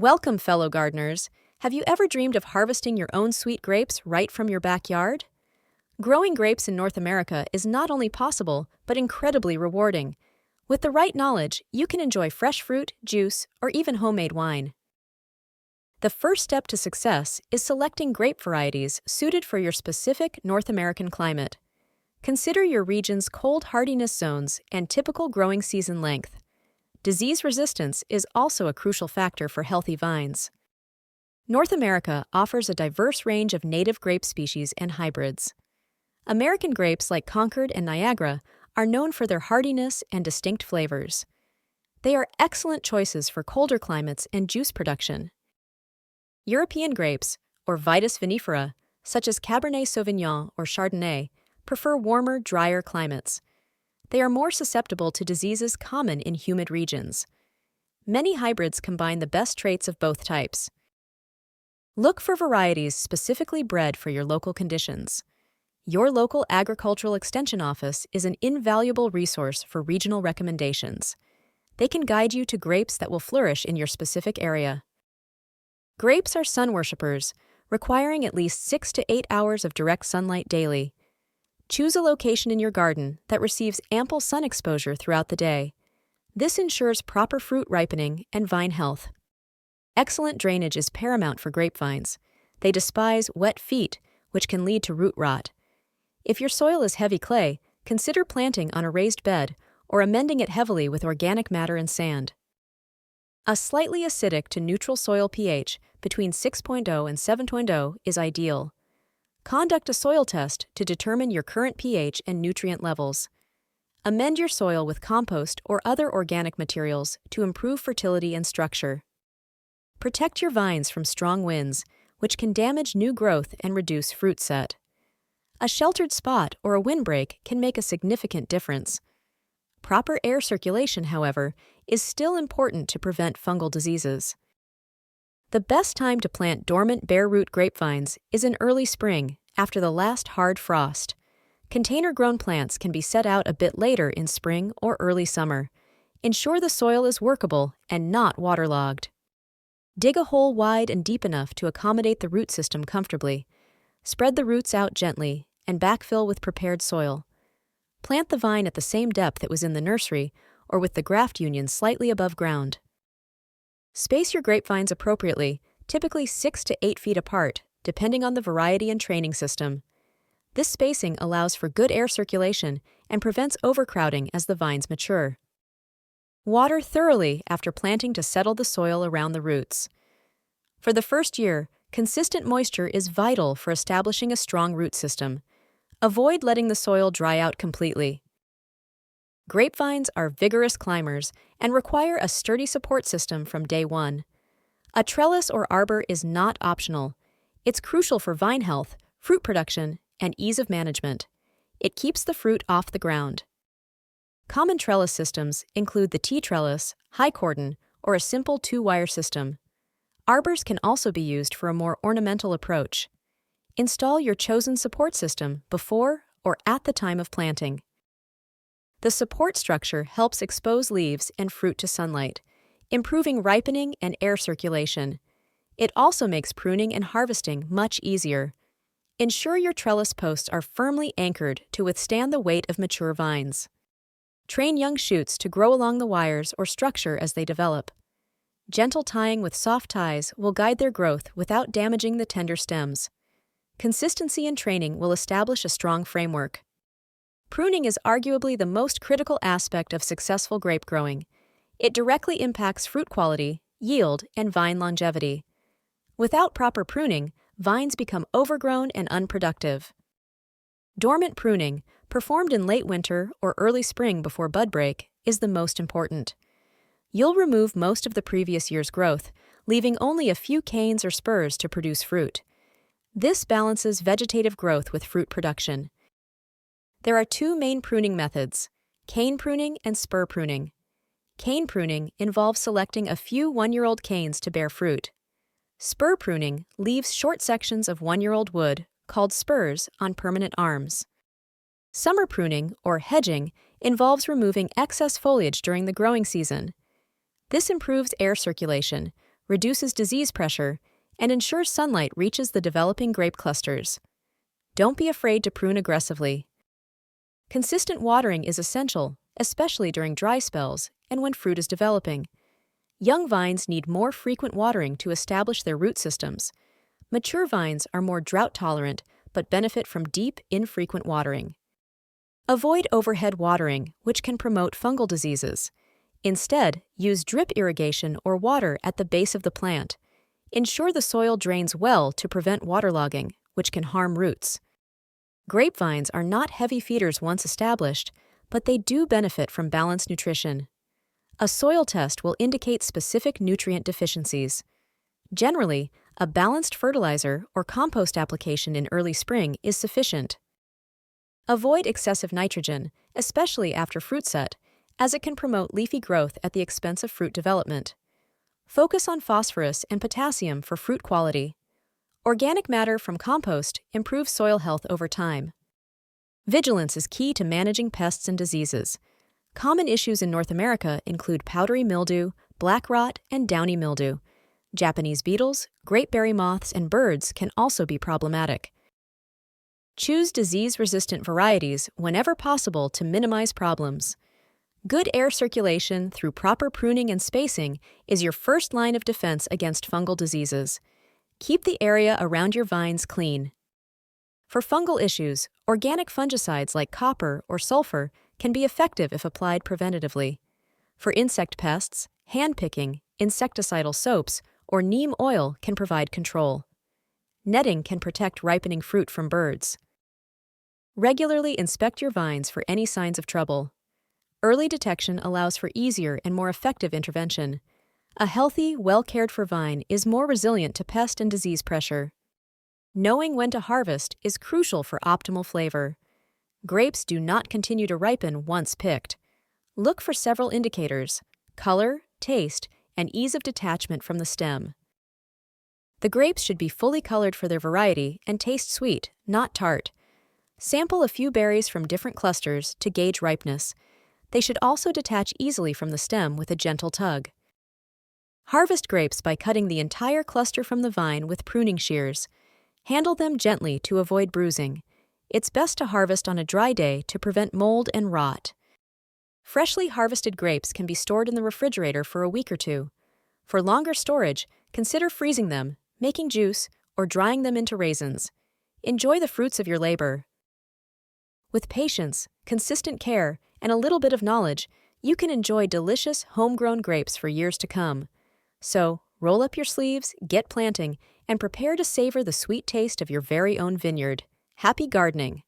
Welcome, fellow gardeners. Have you ever dreamed of harvesting your own sweet grapes right from your backyard? Growing grapes in North America is not only possible, but incredibly rewarding. With the right knowledge, you can enjoy fresh fruit, juice, or even homemade wine. The first step to success is selecting grape varieties suited for your specific North American climate. Consider your region's cold hardiness zones and typical growing season length. Disease resistance is also a crucial factor for healthy vines. North America offers a diverse range of native grape species and hybrids. American grapes like Concord and Niagara are known for their hardiness and distinct flavors. They are excellent choices for colder climates and juice production. European grapes, or Vitis vinifera, such as Cabernet Sauvignon or Chardonnay, prefer warmer, drier climates. They are more susceptible to diseases common in humid regions. Many hybrids combine the best traits of both types. Look for varieties specifically bred for your local conditions. Your local agricultural extension office is an invaluable resource for regional recommendations. They can guide you to grapes that will flourish in your specific area. Grapes are sun worshippers, requiring at least 6 to 8 hours of direct sunlight daily. Choose a location in your garden that receives ample sun exposure throughout the day. This ensures proper fruit ripening and vine health. Excellent drainage is paramount for grapevines. They despise wet feet, which can lead to root rot. If your soil is heavy clay, consider planting on a raised bed or amending it heavily with organic matter and sand. A slightly acidic to neutral soil pH between 6.0 and 7.0 is ideal. Conduct a soil test to determine your current pH and nutrient levels. Amend your soil with compost or other organic materials to improve fertility and structure. Protect your vines from strong winds, which can damage new growth and reduce fruit set. A sheltered spot or a windbreak can make a significant difference. Proper air circulation, however, is still important to prevent fungal diseases. The best time to plant dormant bare root grapevines is in early spring, after the last hard frost. Container-grown plants can be set out a bit later in spring or early summer. Ensure the soil is workable and not waterlogged. Dig a hole wide and deep enough to accommodate the root system comfortably. Spread the roots out gently and backfill with prepared soil. Plant the vine at the same depth it was in the nursery or with the graft union slightly above ground. Space your grapevines appropriately, typically 6 to 8 feet apart, depending on the variety and training system. This spacing allows for good air circulation and prevents overcrowding as the vines mature. Water thoroughly after planting to settle the soil around the roots. For the first year, consistent moisture is vital for establishing a strong root system. Avoid letting the soil dry out completely. Grapevines are vigorous climbers and require a sturdy support system from day one. A trellis or arbor is not optional. It's crucial for vine health, fruit production, and ease of management. It keeps the fruit off the ground. Common trellis systems include the T-trellis, high cordon, or a simple 2-wire system. Arbors can also be used for a more ornamental approach. Install your chosen support system before or at the time of planting. The support structure helps expose leaves and fruit to sunlight, improving ripening and air circulation. It also makes pruning and harvesting much easier. Ensure your trellis posts are firmly anchored to withstand the weight of mature vines. Train young shoots to grow along the wires or structure as they develop. Gentle tying with soft ties will guide their growth without damaging the tender stems. Consistency and training will establish a strong framework. Pruning is arguably the most critical aspect of successful grape growing. It directly impacts fruit quality, yield, and vine longevity. Without proper pruning, vines become overgrown and unproductive. Dormant pruning, performed in late winter or early spring before bud break, is the most important. You'll remove most of the previous year's growth, leaving only a few canes or spurs to produce fruit. This balances vegetative growth with fruit production. There are 2 main pruning methods: cane pruning and spur pruning. Cane pruning involves selecting a few 1-year-old canes to bear fruit. Spur pruning leaves short sections of 1-year-old wood, called spurs, on permanent arms. Summer pruning, or hedging, involves removing excess foliage during the growing season. This improves air circulation, reduces disease pressure, and ensures sunlight reaches the developing grape clusters. Don't be afraid to prune aggressively. Consistent watering is essential, especially during dry spells and when fruit is developing. Young vines need more frequent watering to establish their root systems. Mature vines are more drought-tolerant but benefit from deep, infrequent watering. Avoid overhead watering, which can promote fungal diseases. Instead, use drip irrigation or water at the base of the plant. Ensure the soil drains well to prevent waterlogging, which can harm roots. Grapevines are not heavy feeders once established, but they do benefit from balanced nutrition. A soil test will indicate specific nutrient deficiencies. Generally, a balanced fertilizer or compost application in early spring is sufficient. Avoid excessive nitrogen, especially after fruit set, as it can promote leafy growth at the expense of fruit development. Focus on phosphorus and potassium for fruit quality. Organic matter from compost improves soil health over time. Vigilance is key to managing pests and diseases. Common issues in North America include powdery mildew, black rot, and downy mildew. Japanese beetles, grapeberry moths, and birds can also be problematic. Choose disease-resistant varieties whenever possible to minimize problems. Good air circulation through proper pruning and spacing is your first line of defense against fungal diseases. Keep the area around your vines clean. For fungal issues, organic fungicides like copper or sulfur can be effective if applied preventatively. For insect pests, hand-picking, insecticidal soaps, or neem oil can provide control. Netting can protect ripening fruit from birds. Regularly inspect your vines for any signs of trouble. Early detection allows for easier and more effective intervention. A healthy, well-cared-for vine is more resilient to pest and disease pressure. Knowing when to harvest is crucial for optimal flavor. Grapes do not continue to ripen once picked. Look for several indicators: color, taste, and ease of detachment from the stem. The grapes should be fully colored for their variety and taste sweet, not tart. Sample a few berries from different clusters to gauge ripeness. They should also detach easily from the stem with a gentle tug. Harvest grapes by cutting the entire cluster from the vine with pruning shears. Handle them gently to avoid bruising. It's best to harvest on a dry day to prevent mold and rot. Freshly harvested grapes can be stored in the refrigerator for a week or two. For longer storage, consider freezing them, making juice, or drying them into raisins. Enjoy the fruits of your labor. With patience, consistent care, and a little bit of knowledge, you can enjoy delicious homegrown grapes for years to come. So, roll up your sleeves, get planting, and prepare to savor the sweet taste of your very own vineyard. Happy gardening!